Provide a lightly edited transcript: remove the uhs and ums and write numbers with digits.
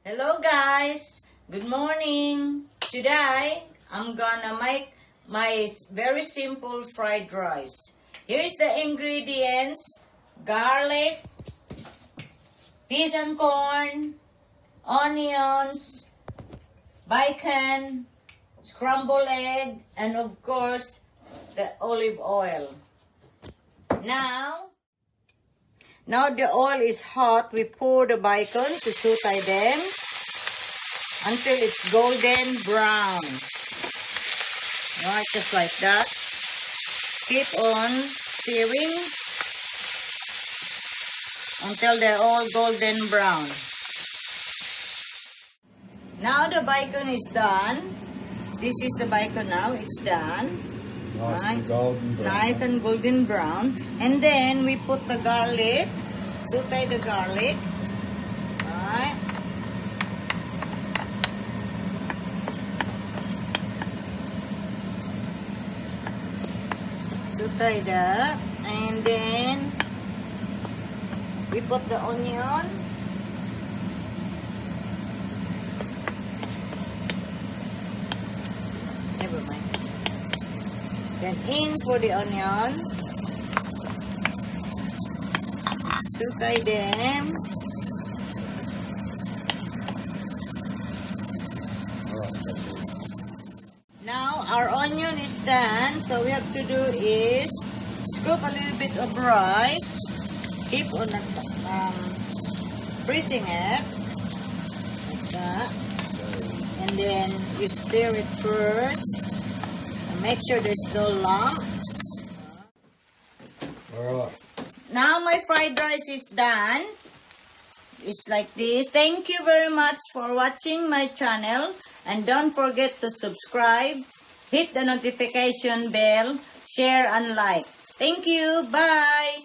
Hello guys, good morning. Today I'm gonna make my very simple fried rice. Here's the ingredients: garlic, peas and corn, onions, bacon, scrambled egg, and of course the olive oil. Now the oil is hot. We pour the bacon to saute them until it's golden brown. Right, just like that. Keep on stirring until they're all golden brown. Now the bacon is done. This is the bacon now. It's done. Nice and golden brown. Nice and golden brown. And then we put the garlic. Saute the garlic. Alright. Saute that. And then we put the onion. Never mind. Then in for the onion. Saute them. Now our onion is done. So we have to do is scoop a little bit of rice. Keep on pressing it like that. And then you stir it first. Make sure there's no lumps. Alright. Now my fried rice is done. It's like this. Thank you very much for watching my channel. And don't forget to subscribe, hit the notification bell, share and like. Thank you. Bye.